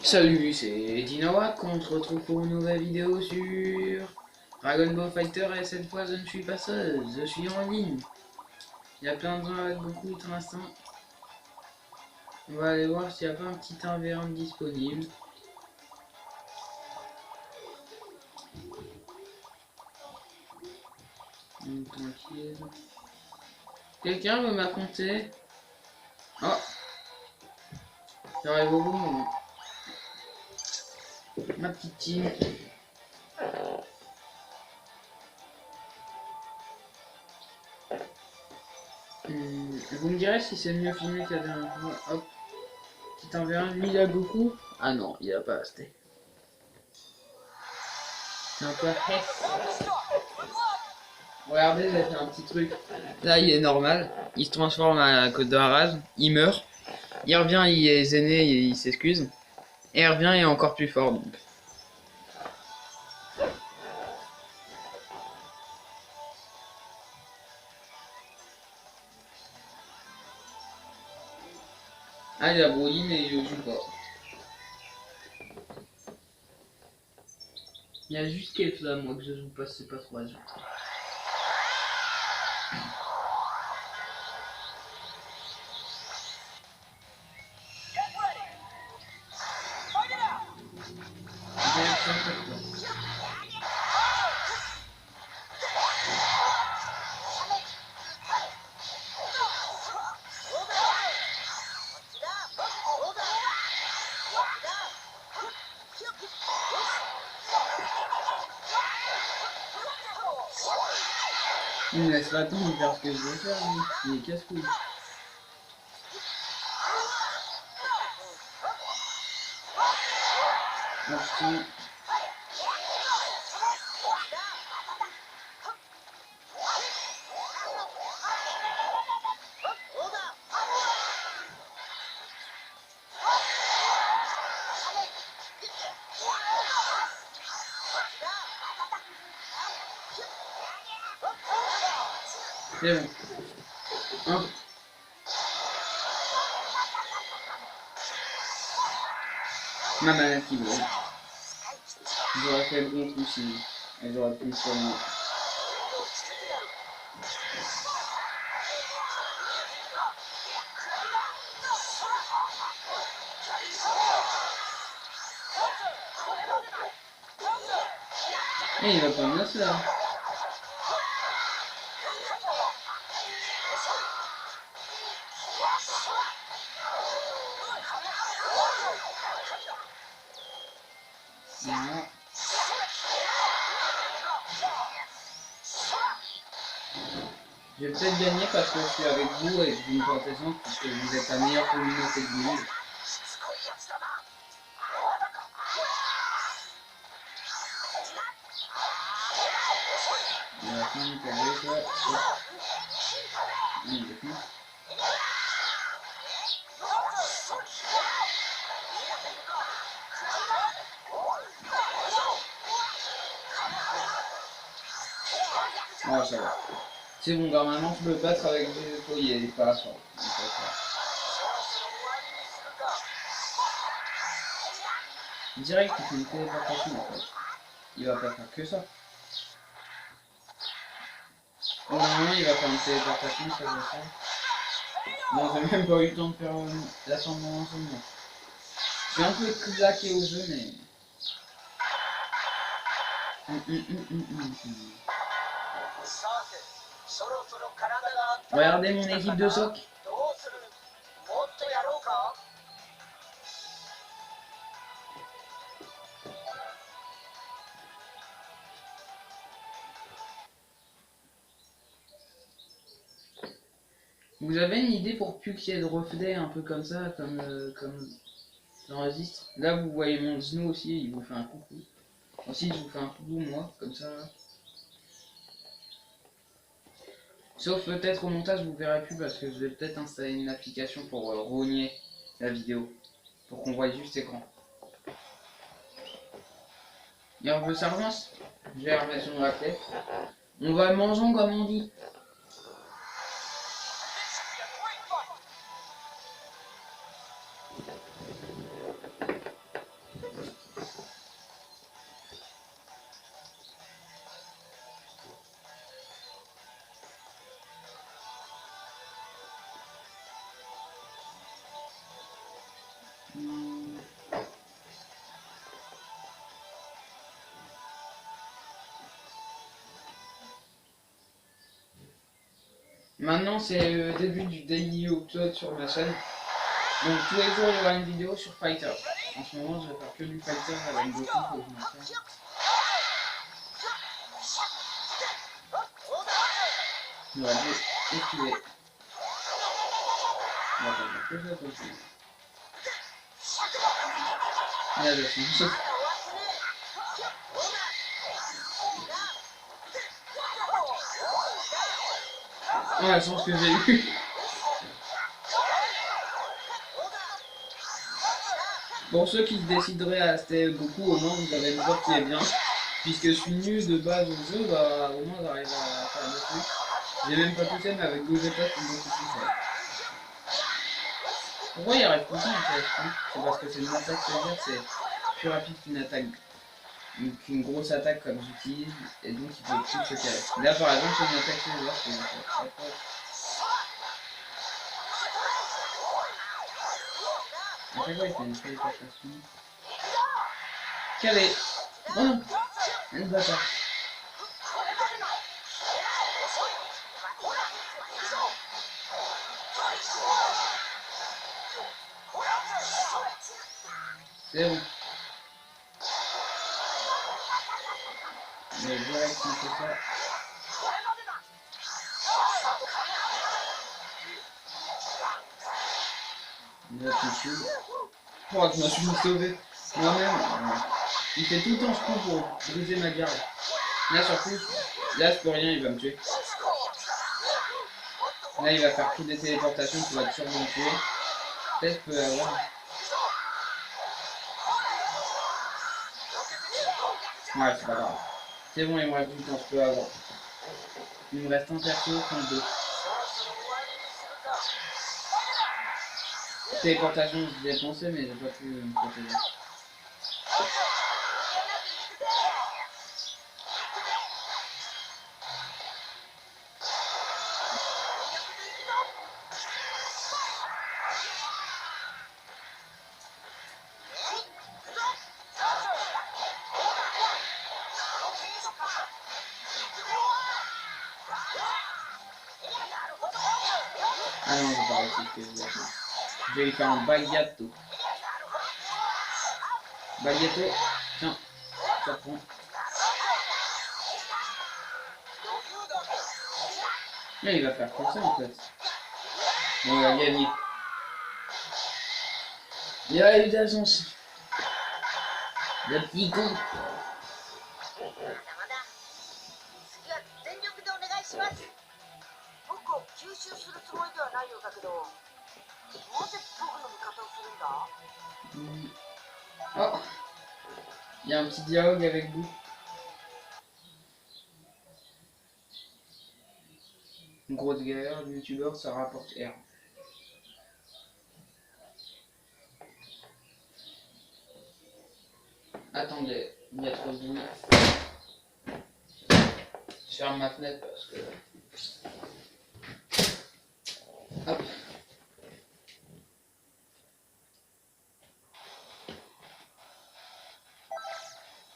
Salut, c'est Dinawak, on se retrouve pour une nouvelle vidéo sur Dragon Ball Fighter et cette fois je ne suis pas seul, je suis en ligne. Il y a plein de gens avec beaucoup pour l'instant. On va aller voir s'il n'y a pas un petit 1v1 disponible. Tranquille. Quelqu'un veut m'affronter? Oh, j'arrive au bon moment. Ma petite team. Vous me direz si c'est mieux filmé que la dernière fois. Hop, petit 1v1, lui il a Goku. Ah non, il a pas acheté. Non, pas Regardez, j'ai fait un petit truc. Là, il est normal. Il se transforme à cause de la rage. Il meurt. Il revient, il est gêné, il s'excuse. Et il revient, il est encore plus fort. Donc. Ah, il a Broly, mais il le joue pas. Il y a juste Kef là, moi, que je joue pas, c'est pas trop agent. Il me laisse pas le temps de faire ce que je veux faire, lui. Il est casse-couille. Merci. C'est bon. Hop. Ma manette qui brûle. J'aurais fait le bon coup sinon. Et j'aurais pu le soigner. Et il va pas me laisser là. Voilà. Je vais peut-être gagner parce que je suis avec vous et que vous me portez chance puisque vous êtes la meilleure communauté du monde. Et à la fin, il peut aller quoi. Oui, il est fou. Ah, ça va. C'est bon, normalement je peux battre avec des épaules, il est pas fort. Direct, il fait une téléportation en fait. Il va pas faire que ça. Normalement, il va faire une téléportation, ça je le sais. Non, j'ai même pas eu le temps de faire l'ascendant ensemble. Je suis un peu claqué au jeu, mais. Regardez mon équipe de soc. Vous avez une idée pour plus qu'il y ait de reflets un peu comme ça, comme dans Resist? Là vous voyez mon Zno aussi, il vous fait un coucou. Ensuite je vous fais un coucou moi, comme ça. Sauf peut-être au montage vous verrez plus parce que je vais peut-être installer une application pour rogner la vidéo. Pour qu'on voit juste l'écran. Et on veut ça avance. Je vais remettre sur la tête. On va mangeons comme on dit. Maintenant, c'est le début du daily upload sur ma chaîne. Donc tous les jours, il y aura une vidéo sur Fighter. En ce moment, je vais faire que du Fighter avec Goku, faut que je m'entraîne. Il va esquiver. On va faire que ça comme ça. Il y a des choses. Oh, la chance que j'ai eu. Pour ceux qui se décideraient à rester beaucoup, au moins vous avez une voix qui est bien. Puisque je suis nul de base au jeu, bah au moins j'arrive à faire des trucs. J'ai même pas poussé, mais avec Gogeta c'est beaucoup plus fort. Pourquoi il arrive tout le temps en fait? C'est parce que c'est une attaque, c'est-à-dire c'est plus rapide qu'une attaque. Qu'une grosse attaque comme j'utilise, et donc il peut plus se carrer. Là par exemple c'est une attaque laser que je fais. À chaque fois il fait une téléportation. Calé. Oh non. Un bâtard. C'est bon. Mais direct on fait ça. Là tu suis. Oh je me suis sauvé. Moi-même. Il fait tout le temps ce coup pour briser ma garde. Là surtout, là je peux rien, il va me tuer. Là il va faire toutes des téléportations pour être sûr de me tuer. Peut-être je peux avoir. Ouais c'est pas grave. C'est bon, il me reste du temps, je peux avoir. Il me reste un perso contre deux. Téléportation, je l'ai pensé, mais j'ai pas pu me protéger. Ah non, j'ai pas réussi ce que je voulais faire. Je vais lui faire un bagliato. Bagliato, tiens, ça prend. Là, il va faire comme ça en fait. Bon, on va gagner. Il y a eu d'agence. Le petit con. Oh, il y a un petit dialogue avec vous. Une grosse galère, le youtubeur, ça rapporte R. Attendez, il y a trop de bruit. Je ferme ma fenêtre parce que... Hop.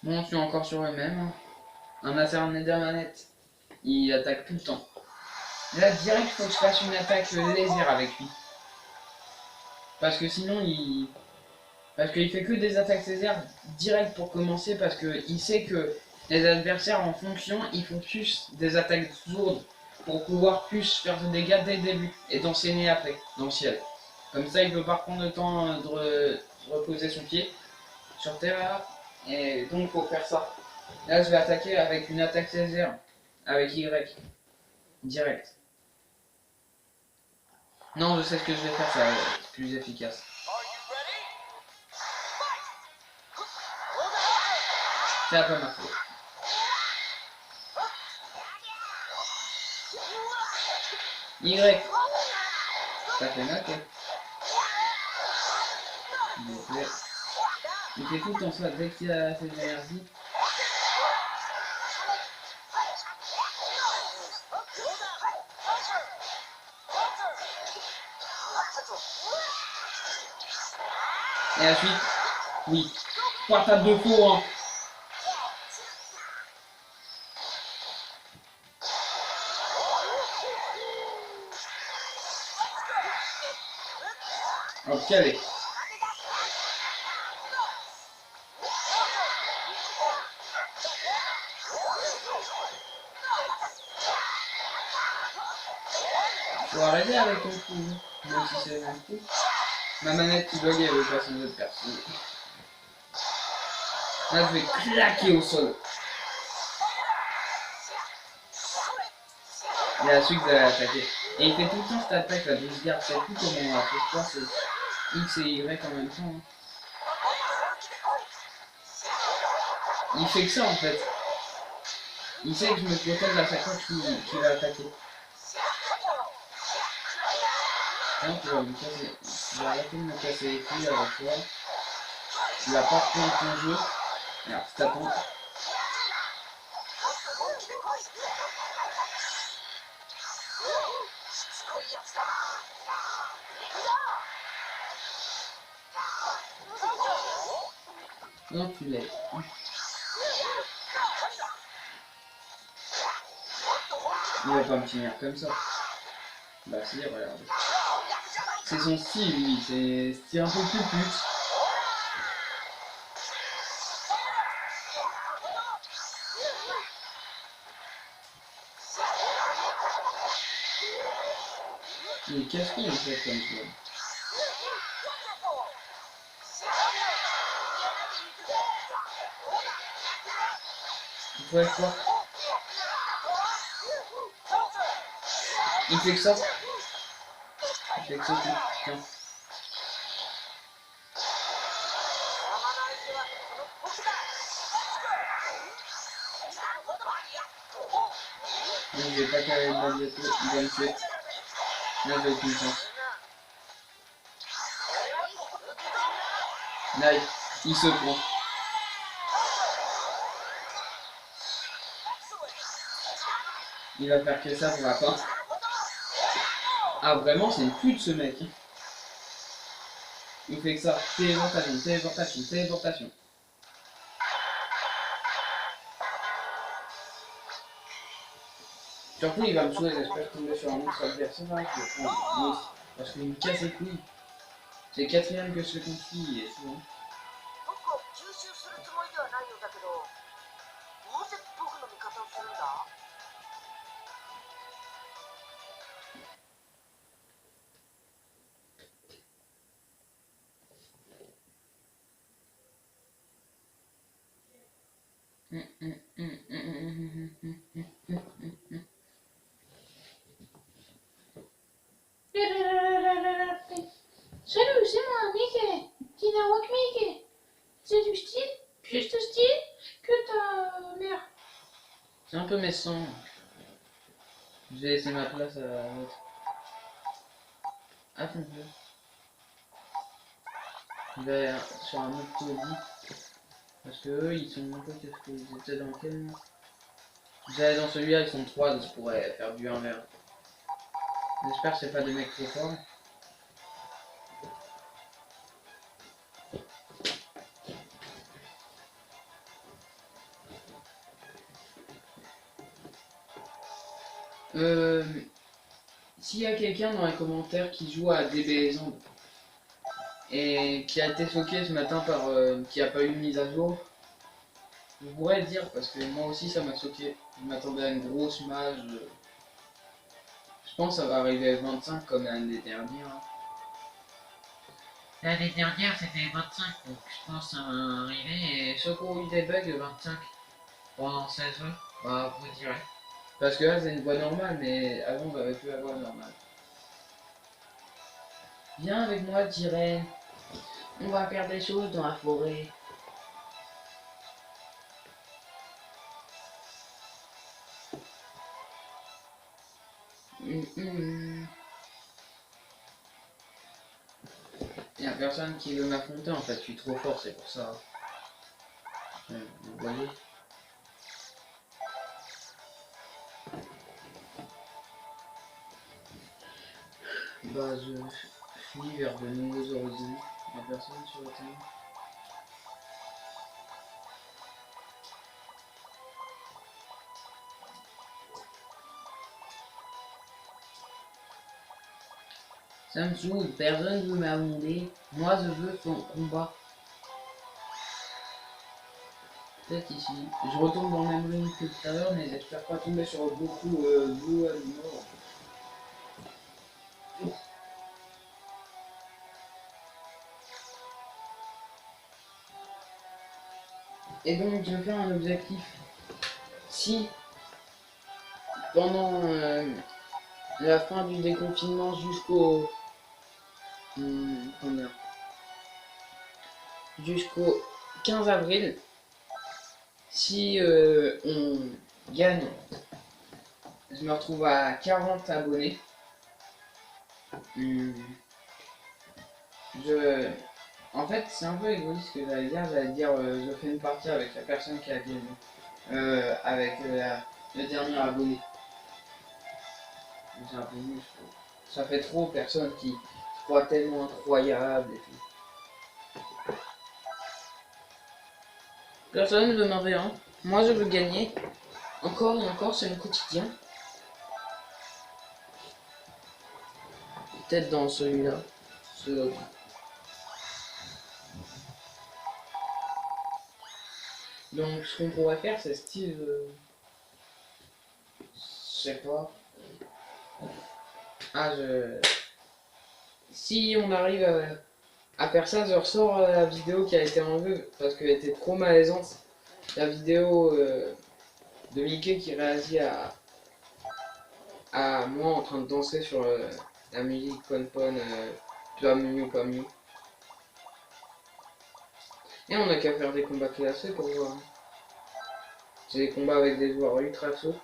Bon, je suis encore sur le même. Un acharné de manette. Il attaque tout le temps. Là, direct, faut que je fasse une attaque laser avec lui. Parce que sinon, il... Parce qu'il fait que des attaques laser direct pour commencer, parce qu'il sait que les adversaires, en fonction, ils font plus des attaques lourdes pour pouvoir plus faire de dégâts dès le début et d'enchaîner après, dans le ciel. Comme ça, il peut pas prendre le temps de reposer son pied sur terre, et donc faut faire ça. Là, je vais attaquer avec une attaque laser, avec Y, direct. Non, je sais ce que je vais faire, ça va être plus efficace. Ça a pas marché. Y. Ça fait mal, quoi. Il fait tout le temps ça, dès qu'il a fait de l'énergie. Et la suite, oui. Patate de fou, hein. Oh, calé. Faut arrêter avec ton coup, même si c'est le même coup. Ma manette qui bug, elle veut passer une autre personne. Là, je vais claquer au sol. Il y a celui que vous allez attaquer. Et il fait tout le temps cette attaque là, donc je garde, c'est plus comment on a fait quoi, c'est X et Y en même temps. Hein. Il fait que ça en fait. Il sait que je me protège à chaque fois qu'il va attaquer. Hein, tu vas lui casser. Tu vas arrêter de me casser les couilles avec toi. Tu vas pas reprendre ton jeu. Alors, tu t'attends. Non, tu l'aides. Il va pas me finir comme ça. Bah si, regarde. C'est son style, lui. C'est style un peu plus pute. Il est casse-couille en fait comme ça. Il faut être fort. Il fait que ça. Il fait que ça, tiens. Donc, je vais pas carrer le mal bientôt, il va me tuer. Là, je vais être une chance. Là, il se prend. Il va faire que ça pour la fin. Ah, vraiment, c'est une pute ce mec. Il fait que ça. Téléportation, téléportation, téléportation. Surtout, il va me sauver, j'espère tomber sur un autre adversaire. Je vais prendre lui aussi. Parce qu'il me casse les couilles. C'est le quatrième que je fais contre lui, et souvent. Salut, c'est moi, Mickey, Dinawak Mickey. C'est du style, juste style, que ta mère. C'est un peu méchant. Je vais laisser ma place à l'autre. Attends-le. Je vais aller sur un autre taudis. Parce que eux, ils sont un peu qu'est-ce qu'ils étaient dans quel. J'allais dans celui-là, ils sont 3, donc je pourrais faire du 1 vers. J'espère que c'est pas des mecs trop forts. S'il y a quelqu'un dans les commentaires qui joue à DBZ et qui a été choqué ce matin par qui a pas eu de mise à jour, je pourrais dire parce que moi aussi ça m'a choqué. Je m'attendais à une grosse mage. Je pense que ça va arriver à 25 comme l'année dernière. Hein. L'année dernière c'était 25, donc je pense que ça va arriver. Et ceux qui ont eu des bugs 25 pendant 16 heures, bah vous direz. Parce que là c'est une voie normale, mais avant j'avais plus la voie normale. Viens avec moi, Jiren. On va faire des choses dans la forêt. Il y a personne qui veut m'affronter en fait, je suis trop fort, c'est pour ça. Vous voyez. Bah je fuis vers de nouveaux horizons. Il n'y a personne sur le terrain. Ça me saoule, personne veut m'abonder. Moi je veux son combat. Peut-être ici. Je retourne dans le même ring que tout à l'heure, mais j'espère pas tomber sur beaucoup Blue à mort. Et donc je vais faire un objectif. Si pendant la fin du déconfinement jusqu'au jusqu'au 15 avril, si on gagne, je me retrouve à 40 abonnés. En fait, c'est un peu égoïste ce que j'allais dire je fais une partie avec la personne qui a gagné, avec le dernier abonné. C'est un peu nul, je trouve. Ça fait trop personne qui se croit tellement incroyable et tout. Personne ne veut m'en rien. Moi je veux gagner. Encore et encore, c'est mon quotidien. Peut-être dans celui-là. Celui-là. Donc ce qu'on pourrait faire, c'est style... je sais pas. Si on arrive à faire ça, je ressors la vidéo qui a été enlevée parce qu'elle était trop malaisante. La vidéo de Mickey qui réagit à moi en train de danser sur la musique Pon Pon, pas mieux, pas mieux. Et on a qu'à faire des combats classés pour voir. C'est des combats avec des joueurs ultra sauts.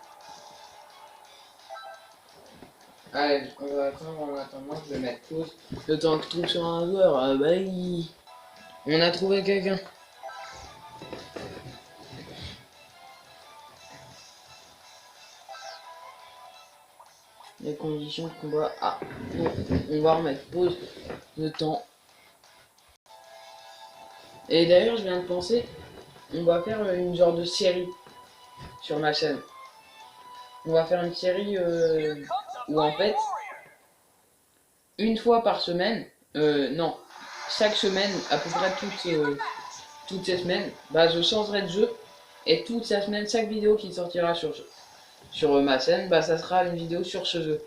Allez, on va attendre, en attendant, je vais mettre pause. Le temps que je trouve sur un joueur, on a trouvé quelqu'un. Les conditions de combat. Ah, bon, on va remettre pause le temps. Et d'ailleurs, je viens de penser, on va faire une genre de série sur ma chaîne. On va faire une série où en fait, une fois par semaine, non, chaque semaine, à peu près toutes ces semaines, bah, je changerai de jeu. Et toute la semaine, chaque vidéo qui sortira sur ma chaîne, bah, ça sera une vidéo sur ce jeu.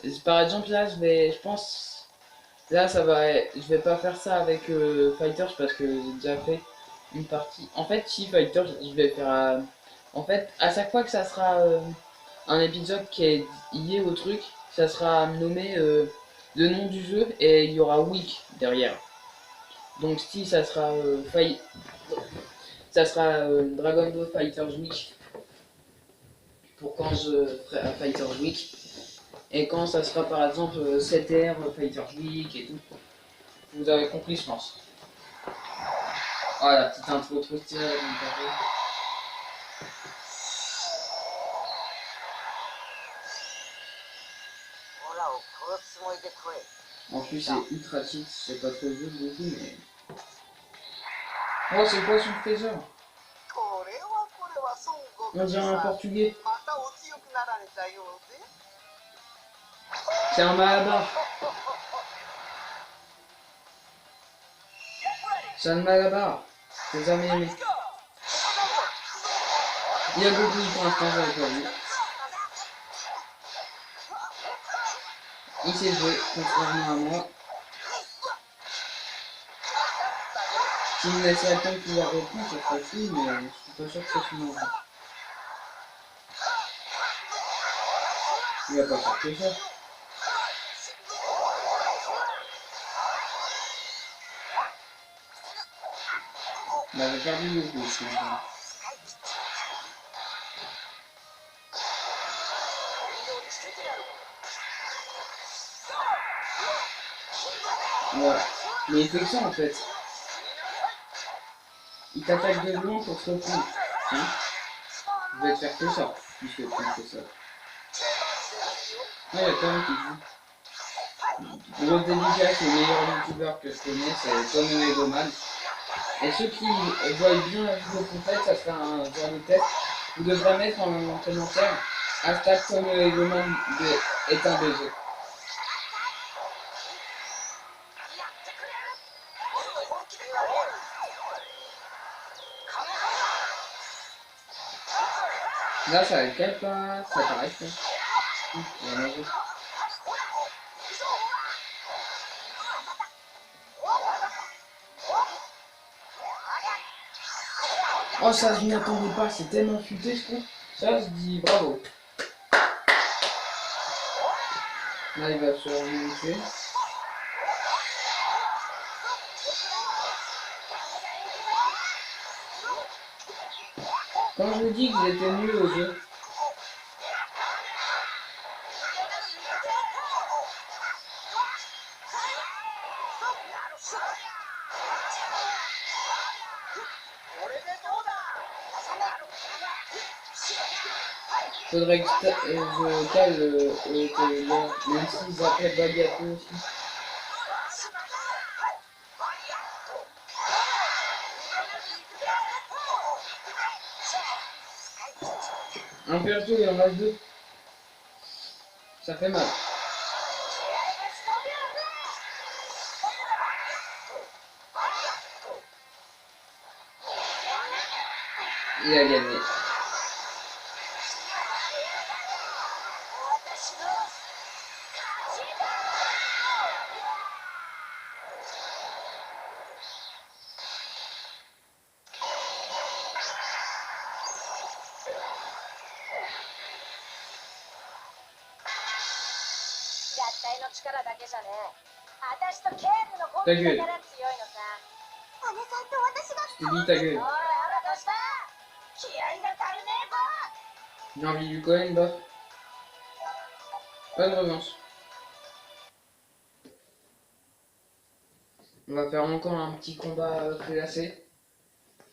Et par exemple, là, je pense, là, je vais pas faire ça avec Fighters parce que j'ai déjà fait une partie. En fait, si Fighters, je vais faire, en fait, à chaque fois que ça sera un épisode qui est lié au truc, ça sera nommé le nom du jeu et il y aura Week derrière. Donc si ça sera Dragon Ball Fighters Week pour quand je ferai Fighters Week, et quand ça sera par exemple 7R Fighters Week et tout. Vous avez compris, je pense. Oh, la petite intro trop stylée là, en plus c'est ultra cheat, je sais pas trop jouer beaucoup mais... Oh, c'est quoi son trésor? On dirait un portugais. C'est un malabar. C'est un malabar. J'ai jamais aimé. Il y a Goku pour l'instant, j'avais pas vu. Il s'est joué, contrairement à moi. S'il me laissait attendre de pouvoir répondre, ça serait fou, mais je suis pas sûr que c'est fini. Il va pas faire que ça. Il avait perdu le coup, je pense. Voilà. Mais il fait que ça en fait. Il t'attaque de loin pour se reprendre. Hein, je vais te faire que ça, puisque tu fais ça. Ah, il y a quand même qui joue. Grosse dédicace, le meilleur youtubeur que je connais, c'est Tom Egoman. Et ceux qui voient bien la vidéo complète, ça sera un genre de test. Vous devrez mettre en commentaire hashtag Tom Egoman est un BG. Là, ça calme pas, ça t'arrête pas. Oh, ça, je m'y attendais pas, c'est tellement futé, je trouve. Ça, je dis bravo. Là, il va se remonter. Quand je vous dis que j'étais nul au jeu, faudrait que je cale même s'ils appellent Bagato aussi. Un perso, il en reste deux. Ça fait mal. Il a gagné. Ta gueule. Je te dis ta gueule. J'ai envie du Cohen, bof. Pas de revanche. On va faire encore un petit combat classé.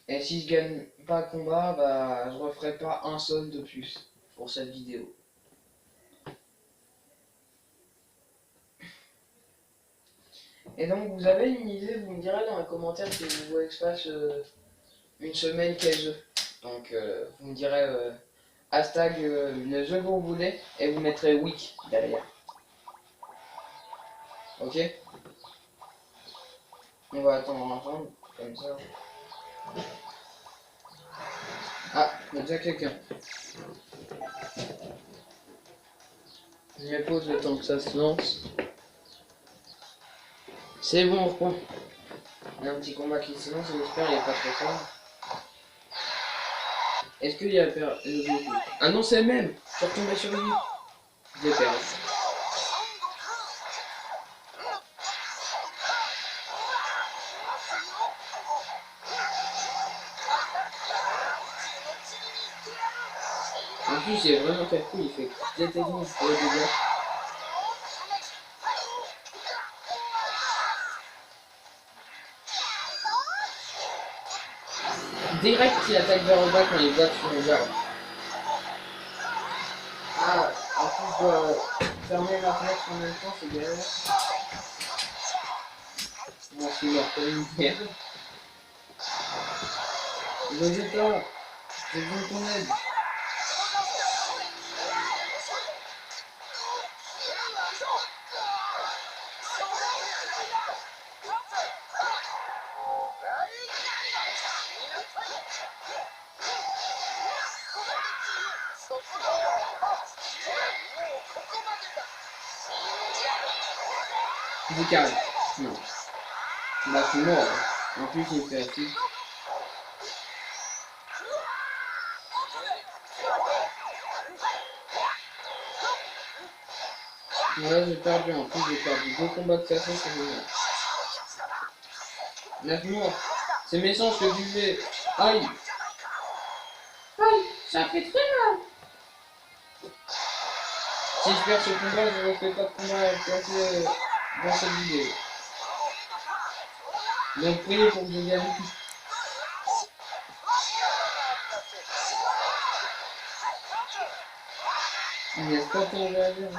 Et si je gagne pas le combat, bah je referai pas un seul de plus pour cette vidéo. Et donc vous avez une idée, vous me direz dans les commentaires si vous voulez que je fasse une semaine quel jeu. Donc vous me direz hashtag le jeu que vous voulez et vous mettrez week derrière. Ok? On va attendre ensemble, comme ça. Ah, il y a déjà quelqu'un. Je me pose le temps que ça se lance. C'est bon, on reprend. Il y a un petit combat qui se lance, j'espère qu'il n'y a pas trop fort. Est-ce qu'il y a Ah non, c'est le même. Je suis retombé sur lui. Je l'ai perdu. En plus, il est vraiment casse-couille, il fait des techniques pour les dégâts. Direct, il attaque vers le bas quand il bat sur le garde. Ah, en plus, je dois fermer la fenêtre en même temps, c'est galère. Moi, je suis mort comme une merde. Vegeta, j'ai besoin de ton aide. Du calme. Non. Bah, je suis mort. En plus, il me fait assis. Ouais, j'ai perdu. En plus, j'ai perdu 2 combats de façon, c'est génial. 9 morts. C'est méchant ce que tu fais. Aïe. Aïe, ça fait très mal. Si je perds ce combat, je ne refais pas de combat classé dans cette vidéo. Donc priez pour que je gagne. Il n'y a pas de réagir.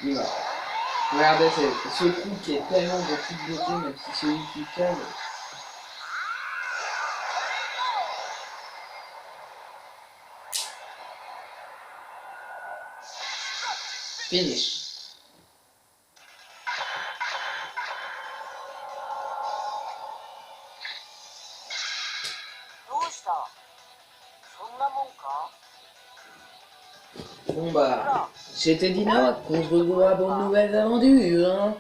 Il va. Regardez ce coup qui est tellement de toute beauté, même si celui qui cale. Finish. どうした？そんなもんか？ Bon bah, c'était Dina, qu'on se retrouve pour de nouvelles aventures, hein.